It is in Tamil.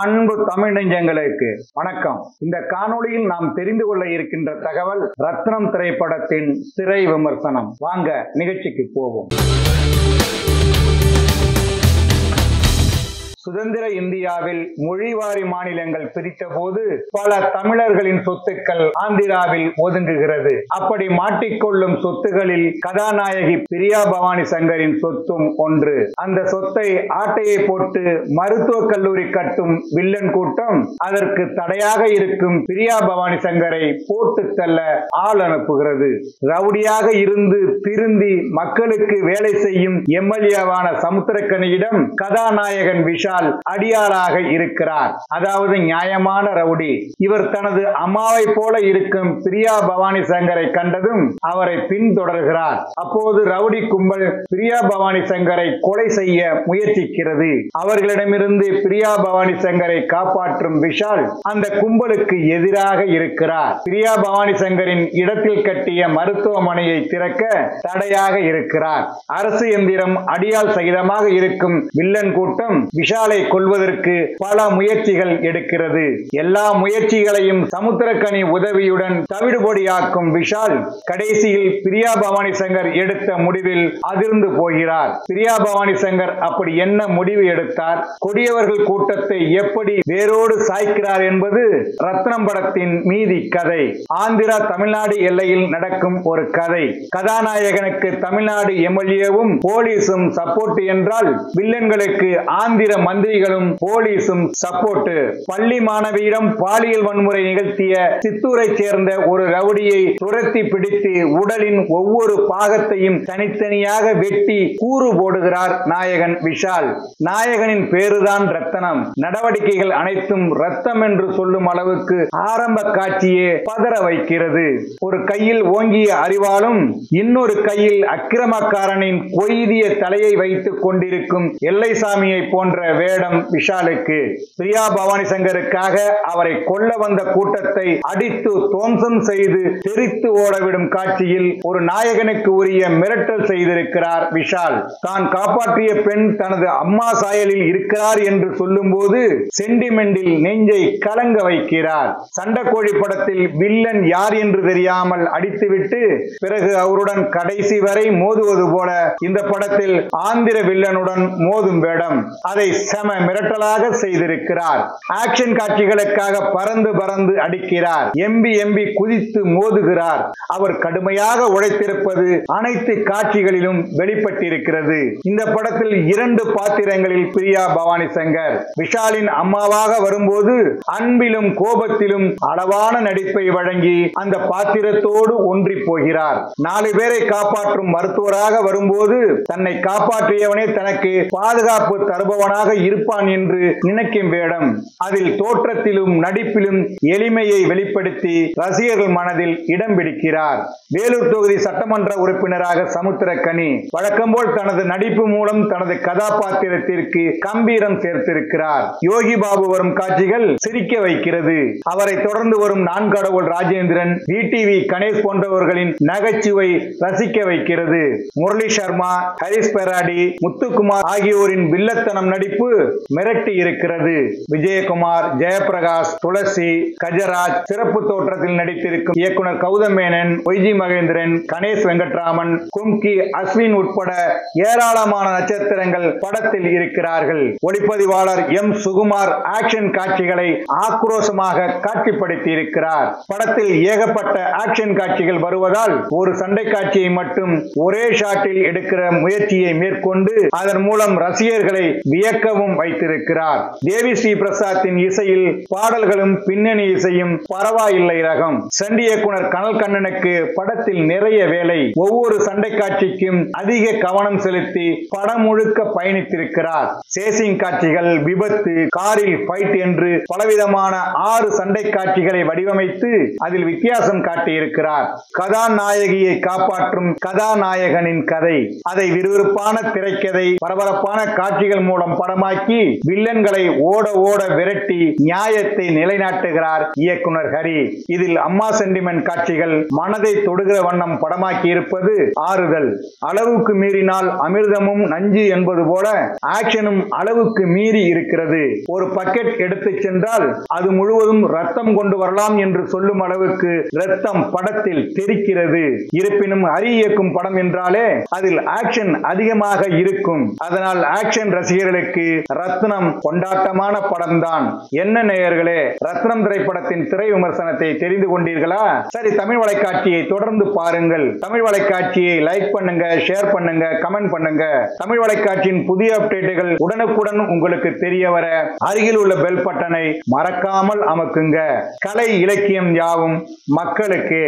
அன்பு தமிழ் நெஞ்சங்களுக்கு வணக்கம். இந்த காணொளியில் நாம் தெரிந்து கொள்ள இருக்கின்ற தகவல் ரத்னம் திரைப்படத்தின் திரை விமர்சனம். வாங்க நிகழ்ச்சிக்கு போவோம். சுதந்திர இந்தியாவில் மொழிவாரி மாநிலங்கள் பிரித்த போது பல தமிழர்களின் சொத்துக்கள் ஆந்திராவில் ஒதுங்குகிறது. அப்படி மாட்டிக்கொள்ளும் சொத்துகளில் கதாநாயகி பிரியா பவானி சங்கரின் சொத்தும் ஒன்று. அந்த சொத்தை ஆட்டையை போட்டு மருத்துவக் கல்லூரி கட்டும் வில்லன் கூட்டம் அதற்கு தடையாக இருக்கும் பிரியா பவானி சங்கரை போட்டு தள்ள ஆள் அனுப்புகிறது. ரவுடியாக இருந்து திருந்தி மக்களுக்கு வேலை செய்யும் எம்எல்ஏவான சமுத்திரக்கனியிடம் கதாநாயகன் விஷால் அடியாளாக இருக்கிறார். அதாவது நியாயமான ரவுடி. இவர் தனது அம்மாவை போல இருக்கும் பிரியா பவானி சங்கரை கண்டதும் அவரை பின்தொடர்கிறார். அப்போது ரவுடி கும்பல் பிரியா பவானி சங்கரை கொலை செய்ய முயற்சிக்கிறது. அவர்களிடமிருந்து பிரியா பவானி சங்கரை காப்பாற்றும் விஷால் அந்த கும்பலுக்கு எதிராக இருக்கிறார். பிரியா பவானி சங்கரின் இடத்தில் கட்டிய மருத்துவமனையை திறக்க தடையாக இருக்கிறார். அரசு எந்திரம் அடியால் சகிதமாக இருக்கும் வில்லன் கூட்டம் விஷாலை கொல்வதற்கு பல முயற்சிகள் எடுக்கிறது. எல்லா முயற்சிகளையும் சமுத்திரக்கனி உதவியுடன் தவிடுபொடியாக்கும் விஷால் கடைசியில் பிரியா பவானி சங்கர் எடுத்த முடிவில் அதிர்ந்து போகிறார். பிரியா பவானி சங்கர் அப்படி என்ன முடிவு எடுத்தார்? கொடியவர்கள் கூட்டத்தை எப்படி வேரோடு சாய்க்கிறார் என்பது ரத்னம் படத்தின் மீதி கதை. ஆந்திரா தமிழ்நாடு எல்லையில் நடக்கும் ஒரு கதை. கதாநாயகனுக்கு தமிழ்நாடு எம்எல்ஏவும் போலீஸும் சப்போர்ட் என்றால் வில்லன்களுக்கு ஆந்திர மந்திரிகளும் போலீஸும் சப்போர்ட். பள்ளி மாணவியிடம் பாலியல் வன்முறை நிகழ்த்திய சித்தூரை சேர்ந்த ஒரு ரவுடியை துரத்தி பிடித்து உடலின் ஒவ்வொரு பாகத்தையும் தனித்தனியாக வெட்டி கூறு போடுகிறார் நாயகன் விஷால். நாயகனின் பேருதான் ரத்தனம். நடவடிக்கைகள் அனைத்தும் ரத்தம் என்று சொல்லும் அளவுக்கு ஆரம்ப காட்சியே பதற வைக்கிறது. ஒரு கையில் ஓங்கிய அறிவாலும் இன்னொரு கையில் அக்கிரமக்காரனின் கொய்திய தலையை வைத்துக் கொண்டிருக்கும் எல்லைசாமியை போன்ற வேடம் விஷாலுக்கு. பிரியா பவானி சங்கருக்காக அவரை கொல்ல வந்த கூட்டத்தை அடித்து துவம்சம் செய்து தெரித்து ஓடவிடும் காட்சியில் ஒரு நாயகனுக்கு உரிய மிரட்டல் செய்திருக்கிறார் விஷால். தான் காப்பாற்றிய பெண் தனது அம்மா சாயலில் இருக்கிறார் என்று சொல்லும் போது சென்டிமெண்டில் நெஞ்சை கலங்க வைக்கிறார். சண்டைக்கோழி படத்தில் வில்லன் யார் என்று தெரியாமல் அடித்துவிட்டு பிறகு அவருடன் கடைசி வரை மோதுவது போல இந்த படத்தில் ஆந்திர வில்லனுடன் மோதும் வேடம். அதை செம மிரட்டலாக செய்திருக்கிறார். ஆக்ஷன் காட்சிகளுக்காக பறந்து பறந்து அடிக்கிறார். எம்பி குதித்து மோதுகிறார். அவர் கடுமையாக உழைத்திருப்பது அனைத்து காட்சிகளிலும் வெளிப்பட்டிருக்கிறது. இந்த படத்தில் இரண்டு பாத்திரங்களில் பிரியா பவானி சங்கர் விஷாலின் அம்மாவாக வரும்போது அன்பிலும் கோபத்திலும் அளவான நடிப்பை வழங்கி அந்த பாத்திரத்தோடு ஒன்றி போகிறார். 4 பேரை காப்பாற்றும் மருத்துவராக வரும்போது தன்னை காப்பாற்றியவனே தனக்கு பாதுகாப்பு தருபவனாக இருப்பான் என்று நினைக்கும் வேடம். அதில் தோற்றத்திலும் நடிப்பிலும் எளிமையை வெளிப்படுத்தி ரசிகர்கள் மனதில் இடம் பிடிக்கிறார். வேலூர் தொகுதி சட்டமன்ற உறுப்பினராக சமுத்திரக்கனி வழக்கம் போல் தனது நடிப்பு மூலம் தனது கதாபாத்திரத்திற்கு கம்பீரம் சேர்த்திருக்கிறார். யோகி பாபு வரும் காட்சிகள் சிரிக்க வைக்கிறது. அவரை தொடர்ந்து வரும் நான் கடவுள் ராஜேந்திரன், விடிவி கணேஷ் போன்றவர்களின் நகைச்சுவை ரசிக்க வைக்கிறது. முரளி சர்மா, ஹரிஸ் பெராடி, முத்துக்குமார் ஆகியோரின் வில்லத்தனம் நடிப்பு மிரட்டி இருக்கிறது. விஜயகுமார், ஜெயபிரகாஷ், துளசி, கஜராஜ் சிறப்பு தோற்றத்தில் நடித்திருக்கும் இயக்குனர் கௌதம் மேனன், ஒய்ஜி மகேந்திரன், கணேஷ் வெங்கட்ராமன், கும்கி, அஸ்வின் உட்பட ஏராளமான நட்சத்திரங்கள் படத்தில் இருக்கிறார்கள். ஒளிப்பதிவாளர் எம் சுகுமார் ஆக்ஷன் காட்சிகளை ஆக்ரோஷமாக காட்சிப்படுத்தி இருக்கிறார். படத்தில் ஏகப்பட்ட ஆக்ஷன் காட்சிகள் வருவதால் ஒரு சண்டை காட்சியை மட்டும் ஒரே ஷாட்டில் எடுக்கிற முயற்சியை மேற்கொண்டு அதன் மூலம் ரசிகர்களை வியக்கவும் வைத்திருக்கிறார். தேவி ஸ்ரீ பிரசாத்தின் இசையில் பாடல்களும் பின்னணி இசையும் பரவாயில்லை ரகம். சண்டி இயக்குனர் கனல் கண்ணனுக்கு படத்தில் நிறைய வேலை. ஒவ்வொரு சண்டை காட்சிக்கும் அதிக கவனம் செலுத்தி படம் முழுக்க பயணித்திருக்கிறார். சேசிங் காட்சிகள், விபத்து, காரில் ஃபைட் என்று பலவிதமான 6 சண்டை காட்சிகளை வடிவமைத்து அதில் வித்தியாசம் காட்டியிருக்கிறார். கதாநாயகியை காப்பாற்றும் கதாநாயகனின் கதை. அதை விறுவிறுப்பான திரைக்கதை, பரபரப்பான காட்சிகள் மூலம் படமாக்கி படமாக்கி வில்லன்களை ஓட ஓட விரட்டி நியாயத்தை நிலைநாட்டுகிறார் இயக்குனர் ஹரி. இதில் அம்மா சென்டிமெண்ட் காட்சிகள் மனதை தொடுகிற வண்ணம் படமாக்கி இருப்பது ஆறுதல். அளவுக்கு மீறினால் அமிர்தமும் நஞ்சு என்பது போல ஆக்ஷனும் அளவுக்கு மீறி இருக்கிறது. ஒரு பக்கெட் எடுத்து சென்றால் அது முழுவதும் ரத்தம் கொண்டு வரலாம் என்று சொல்லும் அளவுக்கு ரத்தம் படத்தில் தெரிக்கிறது. இருப்பினும் ஹரி இயக்கும் படம் என்றாலே அதில் ஆக்ஷன் அதிகமாக இருக்கும். அதனால் ஆக்ஷன் ரசிகர்களுக்கு ரத்னம் கொண்டாட்டமான படம் தான். என்ன நேயர்களே, ரத்னம் திரைப்படத்தின் திரை விமர்சனத்தை தெரிந்து கொண்டீர்களா? சரி, தமிழ் வலைக்காட்சியை தொடர்ந்து பாருங்கள். தமிழ் வலைக்காட்சியை லைக் பண்ணுங்க, ஷேர் பண்ணுங்க, கமெண்ட் பண்ணுங்க. தமிழ் வலைக்காட்சியின் புதிய அப்டேட்டுகள் உடனுக்குடன் உங்களுக்கு தெரிய வர அருகில் உள்ள பெல் பட்டனை மறக்காமல் அமக்குங்க. கலை இலக்கியம் யாவும் மக்களுக்கு.